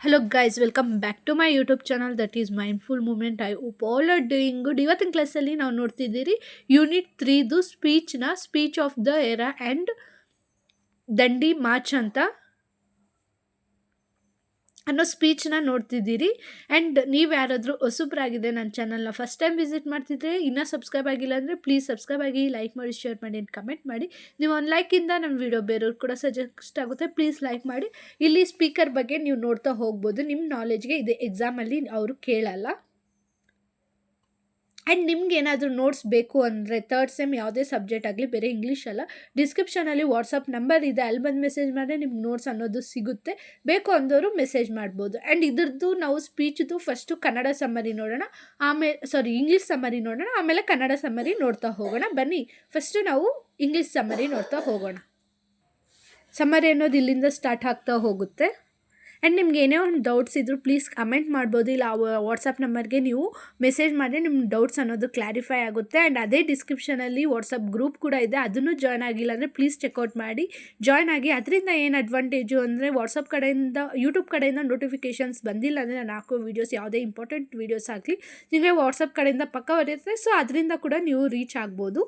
Hello guys, welcome back to my YouTube channel that is Mindful Movement. I hope all are doing good. ಇವತ್ತಿನ ಕ್ಲಾಸಲ್ಲಿ ನಾವು ನೋಡ್ತಿದ್ದೀರಿ unit 3ದು speech of the era and Dandi March ಅಂತ ಅನ್ನೋ ಸ್ಪೀಚ್ನ ನೋಡ್ತಿದ್ದೀರಿ. And ನೀವು ಯಾರಾದರೂ ಹೊಸಬ್ರಾಗಿದೆ ನನ್ನ ಚಾನಲ್ನ ಫಸ್ಟ್ ಟೈಮ್ ವಿಸಿಟ್ ಮಾಡ್ತಿದ್ರೆ ಇನ್ನೂ ಸಬ್ಸ್ಕ್ರೈಬ್ ಆಗಿಲ್ಲ ಅಂದರೆ ಪ್ಲೀಸ್ ಸಬ್ಸ್ಕ್ರೈಬ್ ಆಗಿ, ಲೈಕ್ ಮಾಡಿ, ಶೇರ್ ಮಾಡಿ ಆ್ಯಂಡ್ ಕಮೆಂಟ್ ಮಾಡಿ. ನೀವು ಒಂದು ಲೈಕಿಂದ ನಮ್ಮ ವಿಡಿಯೋ ಬೇರೆಯವ್ರು ಕೂಡ ಸಜೆಸ್ಟ್ ಆಗುತ್ತೆ. ಪ್ಲೀಸ್ ಲೈಕ್ ಮಾಡಿ. ಇಲ್ಲಿ ಸ್ಪೀಕರ್ ಬಗ್ಗೆ ನೀವು ನೋಡ್ತಾ ಹೋಗ್ಬೋದು. ನಿಮ್ಮ ನಾಲೆಜ್ಗೆ ಇದೆ, ಎಕ್ಸಾಮಲ್ಲಿ ಅವರು ಕೇಳಲ್ಲ. ಆ್ಯಂಡ್ ನಿಮ್ಗೆ ಏನಾದರೂ ನೋಟ್ಸ್ ಬೇಕು ಅಂದರೆ ತರ್ಡ್ ಸೆಮ್ ಯಾವುದೇ ಸಬ್ಜೆಕ್ಟ್ ಆಗಲಿ, ಬೇರೆ ಇಂಗ್ಲೀಷ್ ಅಲ್ಲ, ಡಿಸ್ಕ್ರಿಪ್ಷನಲ್ಲಿ ವಾಟ್ಸಪ್ ನಂಬರ್ ಇದೆ, ಅಲ್ಲಿ ಬಂದು ಮೆಸೇಜ್ ಮಾಡಿದ್ರೆ ನಿಮ್ಗೆ ನೋಟ್ಸ್ ಅನ್ನೋದು ಸಿಗುತ್ತೆ. ಬೇಕು ಅಂದವರು ಮೆಸೇಜ್ ಮಾಡ್ಬೋದು. ಆ್ಯಂಡ್ ಇದ್ರದ್ದು ನಾವು ಸ್ಪೀಚ್ದು ಫಸ್ಟು ಕನ್ನಡ ಸಮ್ಮರಿ ನೋಡೋಣ, ಇಂಗ್ಲೀಷ್ ಸಮ್ಮರಿ ನೋಡೋಣ, ಆಮೇಲೆ ಕನ್ನಡ ಸಮ್ಮರಿ ನೋಡ್ತಾ ಹೋಗೋಣ. ಬನ್ನಿ ಫಸ್ಟು ನಾವು ಇಂಗ್ಲೀಷ್ ಸಮ್ಮರಿ ನೋಡ್ತಾ ಹೋಗೋಣ. ಸಮ್ಮರಿ ಅನ್ನೋದು ಇಲ್ಲಿಂದ ಸ್ಟಾರ್ಟ್ ಆಗ್ತಾ ಹೋಗುತ್ತೆ. ಆ್ಯಂಡ್ ನಿಮ್ಗೆ ಏನೇ ಒಂದು ಡೌಟ್ಸ್ ಇದ್ದರೂ ಪ್ಲೀಸ್ ಕಮೆಂಟ್ ಮಾಡ್ಬೋದು, ಇಲ್ಲ ವಾಟ್ಸಪ್ ನಂಬರ್ಗೆ ನೀವು ಮೆಸೇಜ್ ಮಾಡಿ ನಿಮ್ಮ ಡೌಟ್ಸ್ ಅನ್ನೋದು ಕ್ಲಾರಿಫೈ ಆಗುತ್ತೆ. ಆ್ಯಂಡ್ ಅದೇ ಡಿಸ್ಕ್ರಿಪ್ಷನಲ್ಲಿ ವಾಟ್ಸಪ್ ಗ್ರೂಪ್ ಕೂಡ ಇದೆ, ಅದನ್ನು ಜಾಯ್ನ್ ಆಗಿಲ್ಲ ಅಂದರೆ ಪ್ಲೀಸ್ ಚೆಕ್ಔಟ್ ಮಾಡಿ, ಜಾಯ್ನ್ ಆಗಿ. ಅದರಿಂದ ಏನು ಅಡ್ವಾಂಟೇಜು ಅಂದರೆ ಯೂಟ್ಯೂಬ್ ಕಡೆಯಿಂದ ನೋಟಿಫಿಕೇಷನ್ಸ್ ಬಂದಿಲ್ಲ ಅಂದರೆ ನಾನು ಹಾಕೋ ವೀಡಿಯೋಸ್, ಯಾವುದೇ ಇಂಪಾರ್ಟೆಂಟ್ ವೀಡಿಯೋಸ್ ಆಗಲಿ ನಿಮಗೆ ವಾಟ್ಸಪ್ ಕಡೆಯಿಂದ ಪಕ್ಕ ಬರುತ್ತೆ. ಸೊ ಅದರಿಂದ ಕೂಡ ನೀವು ರೀಚ್ ಆಗ್ಬೋದು.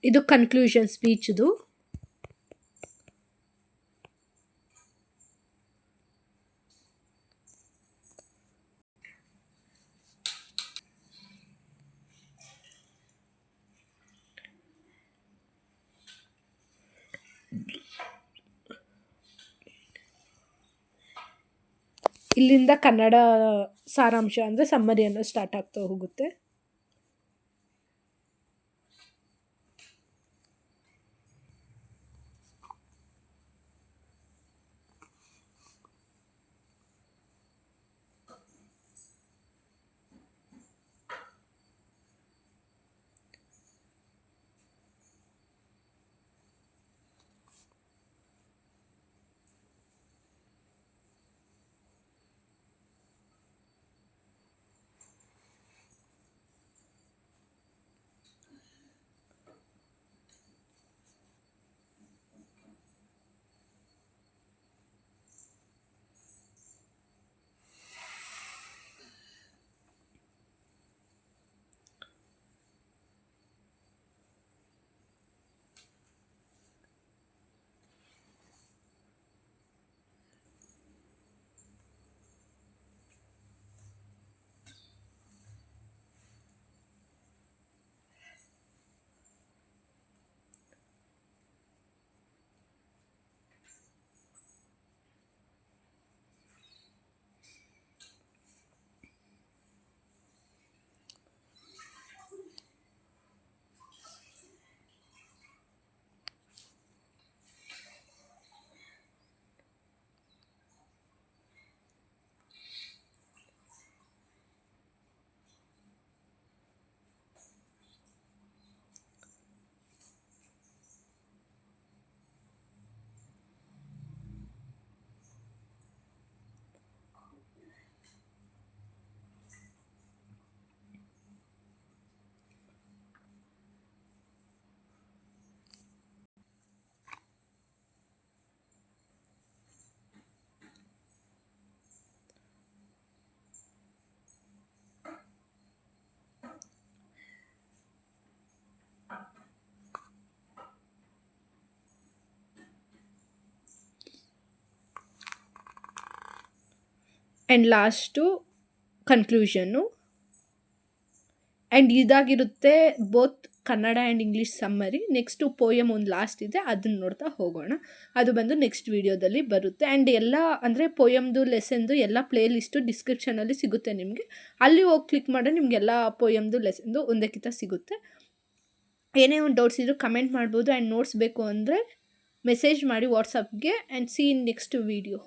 ಇದು ಕನ್ಕ್ಲೂಷನ್ ಸ್ಪೀಚ್ದು. ಇಲ್ಲಿಂದ ಕನ್ನಡ ಸಾರಾಂಶ ಅಂದರೆ ಸಮ್ಮರಿ ಅನ್ನೋ ಸ್ಟಾರ್ಟ್ ಆಗ್ತಾ ಹೋಗುತ್ತೆ. And last conclusion. ಆ್ಯಂಡ್ ಇದಾಗಿರುತ್ತೆ both Kannada and English summary. Next poem ಒಂದು ಲಾಸ್ಟ್ ಇದೆ, ಅದನ್ನು ನೋಡ್ತಾ ಹೋಗೋಣ. ಅದು ಬಂದು ನೆಕ್ಸ್ಟ್ ವೀಡಿಯೋದಲ್ಲಿ ಬರುತ್ತೆ. ಆ್ಯಂಡ್ ಎಲ್ಲ ಅಂದರೆ ಪೋಯಮ್ದು ಲೆಸನ್ದು ಎಲ್ಲ ಪ್ಲೇ ಲಿಸ್ಟು ಡಿಸ್ಕ್ರಿಪ್ಷನಲ್ಲಿ ಸಿಗುತ್ತೆ ನಿಮಗೆ. ಅಲ್ಲಿ ಹೋಗಿ ಕ್ಲಿಕ್ ಮಾಡಿದ್ರೆ ನಿಮಗೆಲ್ಲ ಪೋಯಮ್ದು ಲೆಸನ್ದು ಒಂದಕ್ಕಿಂತ ಸಿಗುತ್ತೆ. ಏನೇ ಒಂದು ಡೌಟ್ಸ್ ಇದ್ದರೂ ಕಮೆಂಟ್ ಮಾಡ್ಬೋದು. ಆ್ಯಂಡ್ ನೋಟ್ಸ್ ಬೇಕು ಅಂದರೆ ಮೆಸೇಜ್ ಮಾಡಿ ವಾಟ್ಸಪ್ಗೆ. And see in next video.